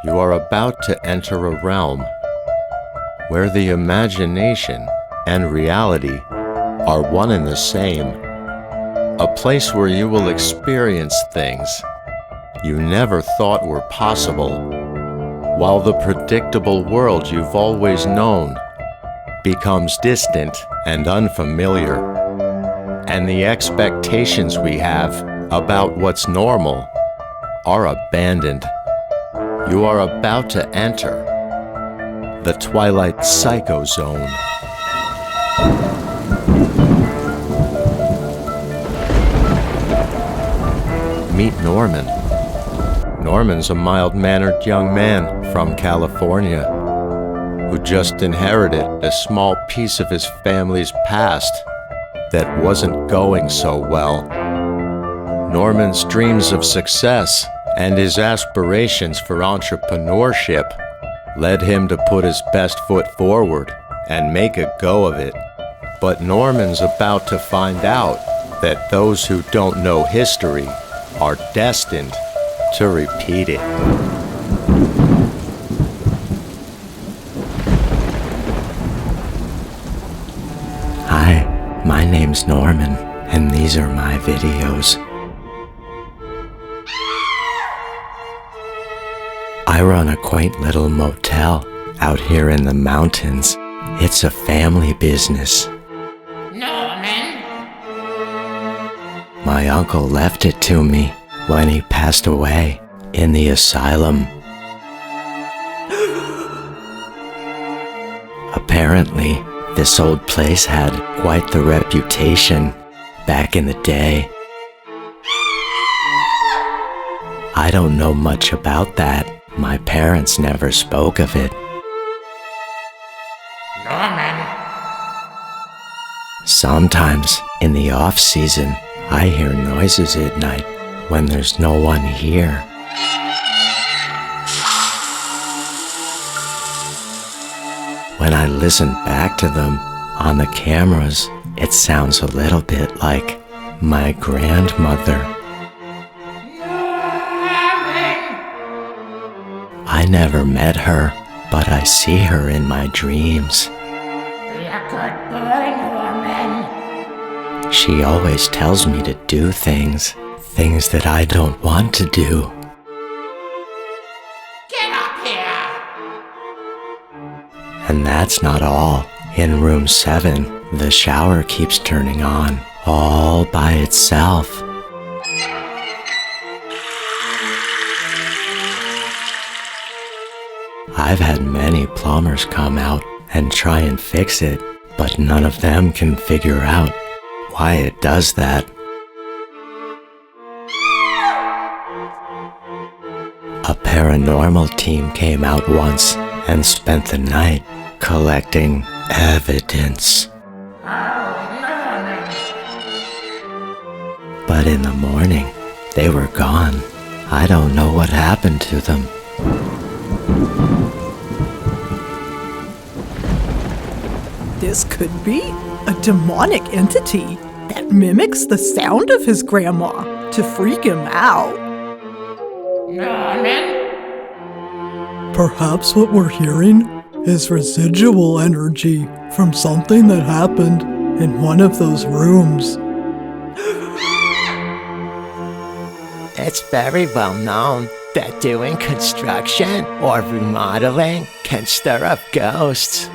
You are about to enter a realm where the imagination and reality are one and the same. A place where you will experience things you never thought were possible, while the predictable world you've always known becomes distant and unfamiliar, and the expectations we have about what's normal are abandoned. You are about to enter the Twilight Psycho Zone. Meet Norman. Norman's a mild-mannered young man from California who just inherited a small piece of his family's past that wasn't going so well. Norman's dreams of success and his aspirations for entrepreneurship led him to put his best foot forward and make a go of it. But Norman's about to find out that those who don't know history are destined to repeat it. Hi, my name's Norman, and these are my videos. I run a quaint little motel out here in the mountains. It's a family business. Norman? My uncle left it to me when he passed away in the asylum. Apparently, this old place had quite the reputation back in the day. I don't know much about that. My parents never spoke of it. Norman? Sometimes, in the off-season, I hear noises at night when there's no one here. When I listen back to them on the cameras, it sounds a little bit like my grandmother. I never met her, but I see her in my dreams. Be a good boy, Norman. She always tells me to do things that I don't want to do. Get up here! And that's not all. In room 7, the shower keeps turning on all by itself. I've had many plumbers come out and try and fix it, but none of them can figure out why it does that. A paranormal team came out once and spent the night collecting evidence. But in the morning, they were gone. I don't know what happened to them. This could be a demonic entity that mimics the sound of his grandma to freak him out. Norman? Perhaps what we're hearing is residual energy from something that happened in one of those rooms. It's very well known that doing construction or remodeling can stir up ghosts.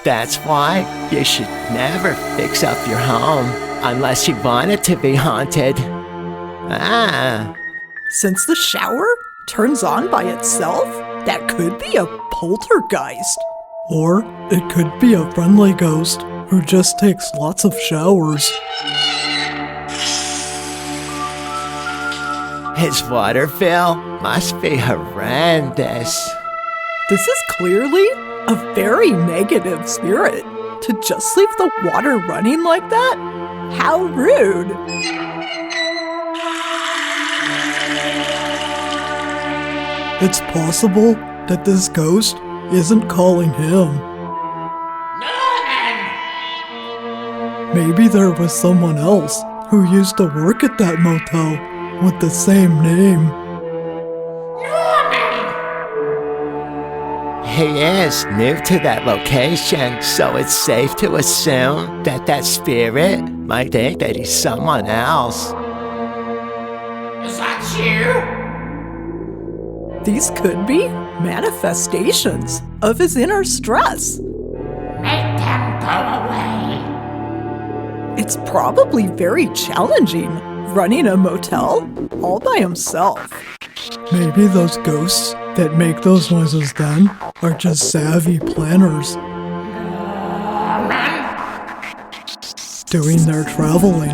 That's why you should never fix up your home unless you want it to be haunted. Since the shower turns on by itself, that could be a poltergeist. Or it could be a friendly ghost who just takes lots of showers. His water bill must be horrendous. This is clearly a very negative spirit. To just leave the water running like that? How rude! It's possible that this ghost isn't calling him. Norman! Maybe there was someone else who used to work at that motel with the same name. He is new to that location, so it's safe to assume that that spirit might think that he's someone else. Is that you? These could be manifestations of his inner stress. Make them go away. It's probably very challenging running a motel all by himself. Maybe those ghosts that make those noises then are just savvy planners doing their traveling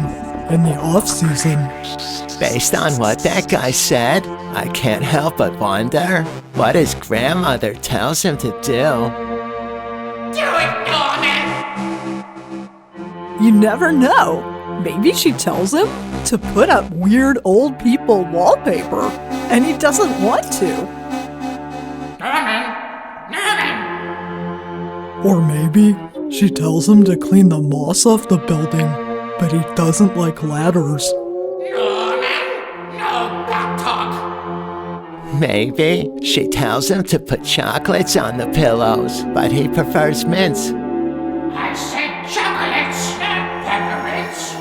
in the off-season. Based on what that guy said, I can't help but wonder what his grandmother tells him to do. Do it, Norman. You never know. Maybe she tells him to put up weird old people wallpaper, and he doesn't want to. Norman. Norman. Or maybe she tells him to clean the moss off the building, but he doesn't like ladders. Norman. No back talk. Maybe she tells him to put chocolates on the pillows, but he prefers mints. I said chocolates, not peppermints.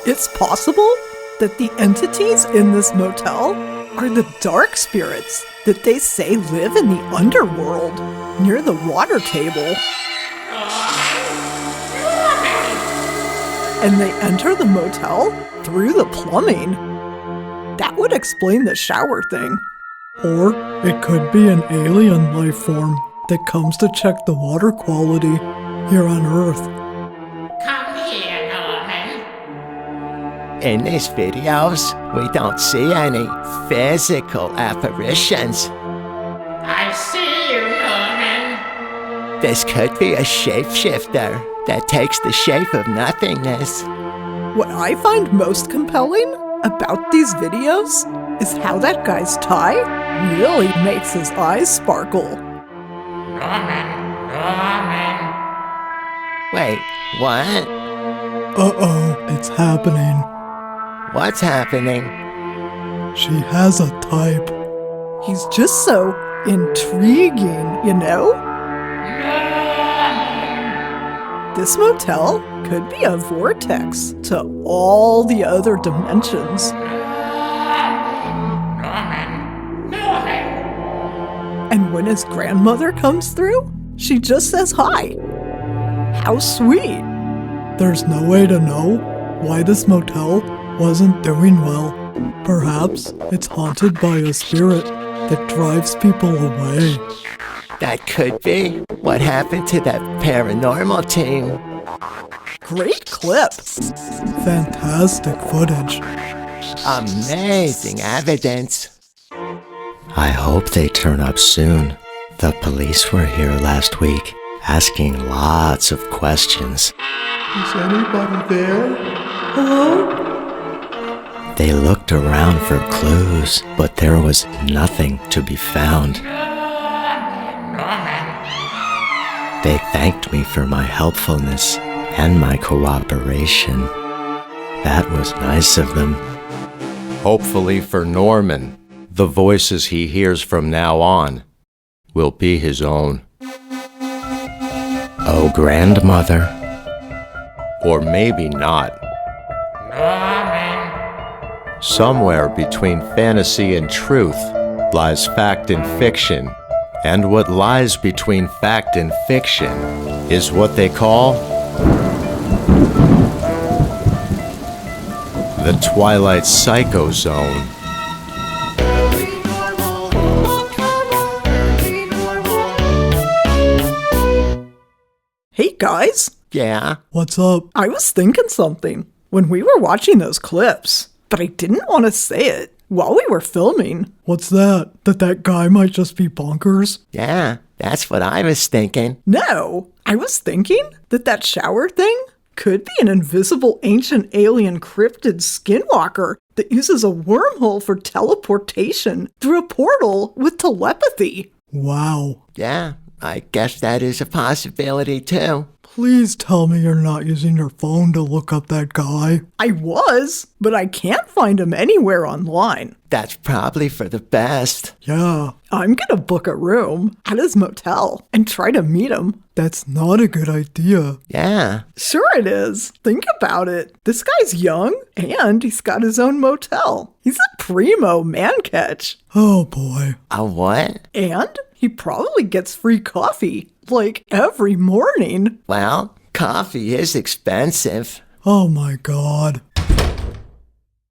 It's possible that the entities in this motel are the dark spirits that they say live in the underworld near the water table. And they enter the motel through the plumbing. That would explain the shower thing. Or it could be an alien life form that comes to check the water quality here on Earth. Come here, Norman. In these videos, we don't see any physical apparitions. I see you, Norman. This could be a shapeshifter that takes the shape of nothingness. What I find most compelling about these videos is how that guy's tie really makes his eyes sparkle. Norman. Norman. Wait, what? Uh-oh, it's happening. What's happening? She has a type. He's just so intriguing, you know? This motel could be a vortex to all the other dimensions. Norman. Norman. And when his grandmother comes through, she just says hi. How sweet. There's no way to know why this motel wasn't doing well. Perhaps it's haunted by a spirit that drives people away. That could be what happened to that paranormal team. Great clip. Fantastic footage. Amazing evidence. I hope they turn up soon. The police were here last week, asking lots of questions. Is anybody there? Hello? They looked around for clues, but there was nothing to be found. They thanked me for my helpfulness and my cooperation. That was nice of them. Hopefully for Norman, the voices he hears from now on will be his own. Oh, grandmother. Or maybe not. Norman. Somewhere between fantasy and truth lies fact and fiction. And what lies between fact and fiction is what they call the Twilight Psycho Zone. Hey guys, Yeah? What's up? I was thinking something when we were watching those clips, but I didn't want to say it while we were filming. What's that? That guy might just be bonkers? Yeah, that's what I was thinking. No, I was thinking that shower thing could be an invisible ancient alien cryptid skinwalker that uses a wormhole for teleportation through a portal with telepathy. Wow. Yeah, I guess that is a possibility too. Please tell me you're not using your phone to look up that guy. I was, but I can't find him anywhere online. That's probably for the best. Yeah, I'm gonna book a room at his motel and try to meet him. that's not a good idea. Yeah. Sure it is. Think about it. This guy's young and he's got his own motel. He's a primo man catch. Oh boy. A what? And he probably gets free coffee, like every morning. Well, coffee is expensive. Oh my god.